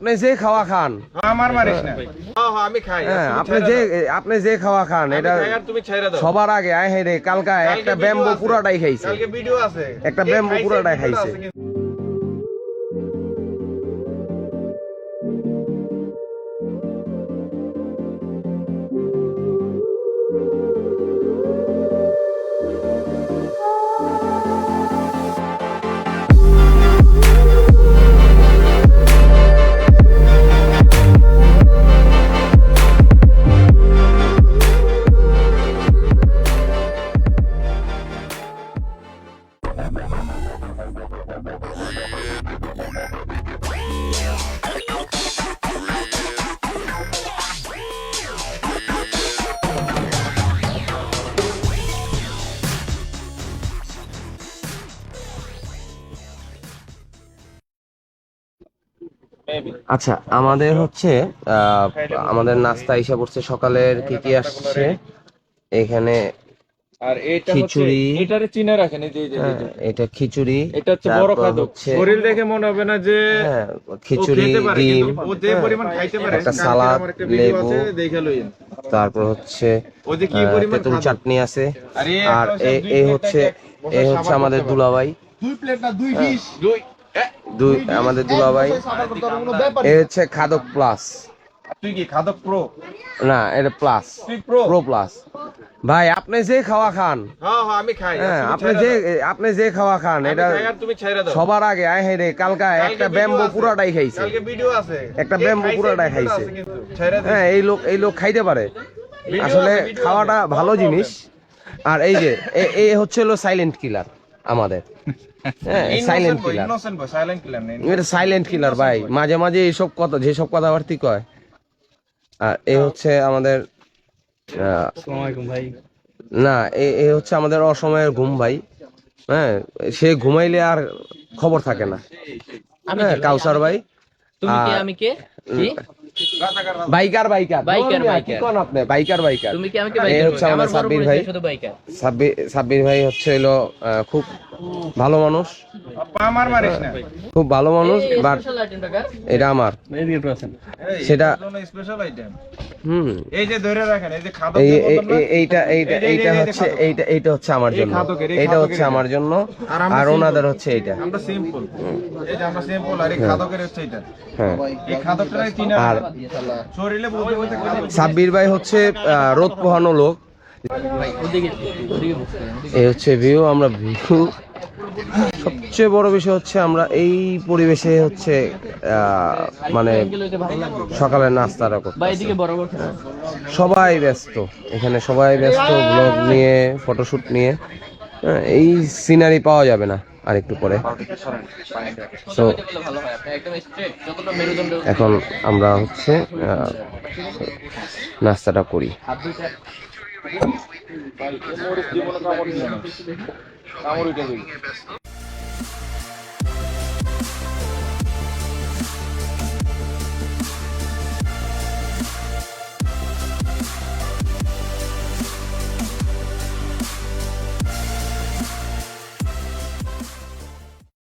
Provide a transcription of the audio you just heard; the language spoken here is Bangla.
আপনি যে খাওয়া খান আমার মারিস না। আমি খাই। হ্যাঁ, আপনি যে খাওয়া খান এটা তুমি ছেড়ে দাও। সবার আগে আয় হে রে কালকা একটা ব্যাম্বো পুরাটাই খাইছে। কালকে ভিডিও আছে। একটা ব্যাম্বো পুরাটাই খাইছে। আচ্ছা, আমাদের হচ্ছে আমাদের নাস্তা এসে পড়ছে। সকালের কি কি আসছে এখানে? আর এটা হচ্ছে খিচুড়ি, এটারে চিনে রাখেন। এই যে এটা খিচুড়ি, এটা হচ্ছে বড় খাদ্য। শরীর দেখে মনে হবে না যে খিচুড়ি, ডিম, ও যে পরিমাণ খাইতে পারে। একটা সালাদ, লেবু, দেখে লইন। তারপর হচ্ছে ও যে কি পরিমাণ তেঁতুল চাটনি আছে। আর এই হচ্ছে আমাদের দুলাভাই। দুই প্লেট না দুই ডিশ। দুই আমাদের দুলাভাই। এই হচ্ছে খাদক প্লাস। তুই কি খাদক প্রো? না, এটা প্লাস, প্রো প্লাস। ভাই আপনি যে খাওয়া খান, হ্যাঁ আমি খাই। হ্যাঁ, আপনি যে খাওয়া খান এটা তুমি ছেড়ে দাও। সবার আগে আয় হে রে কালকা একটা ব্যাম্বো পুরাটাই খাইছে। কালকে ভিডিও আছে। একটা ব্যাম্বো পুরাটাই খাইছে। ছেড়ে দাও। হ্যাঁ, এই লোক খাইতে পারে। আসলে খাওয়াটা ভালো জিনিস। আর এই যে এই হচ্ছে হলো সাইলেন্ট কিলার আমাদের। হ্যাঁ, silent killer. Innocent boy, silent killer নেই। এটা সাইলেন্ট কিলার ভাই। মাঝে মাঝে এইসব কথা, যেসব কথাবার্তি কয়। আর এই হচ্ছে আমাদের আসসালামু আলাইকুম ভাই। না, এই হচ্ছে আমাদের অসময়ের ঘুম ভাই। হ্যাঁ, সে ঘুমাইলে আর খবর থাকে না। হ্যাঁ, কাউসার ভাই। তুমি কে? আমি কে? কি? বাইকার কি কোন আপনি? বাইকার তুমি কি? আমি কে? এই হচ্ছে আমাদের সাব্বির ভাই। শুধু বাইকার। সাব্বির ভাই হচ্ছে হলো খুব ভালো মানুষ, আমার মারিস না। খুব ভালো মানুষ। বাট স্পেশাল আইটেমটা কার? এটা আমার, সেটা স্পেশাল আইটেম। হুম, এই যে ধরে রাখেন, এই যে খাদক এইটা হচ্ছে আমার জন্য, এইটা হচ্ছে আমার জন্য। আর ওনাদের হচ্ছে এইটা। আমরা সিম্পল। এই যে আমরা সিম্পল, আর এই খাদকের হচ্ছে এটা। হ্যাঁ, এই খাদকটাই তিন আর শরীরে বলতে বলতে সাব্বির ভাই হচ্ছে রোদ পোহানো লোক। এই হচ্ছে ভিউ। আমরা ভিউ, সবচেয়ে বড় বিষয় হচ্ছে আমরা এই পরিবেশে হচ্ছে মানে সকালের নাস্তাটা করতে। সবাই ব্যস্ত এখানে, সবাই ব্যস্ত ব্লগ নিয়ে, ফটোশুট নিয়ে। এই সিনারি পাওয়া যাবে না আর একটু পরে। তো এখন আমরা হচ্ছে নাস্তাটা করি। কামড় উঠে যাবে।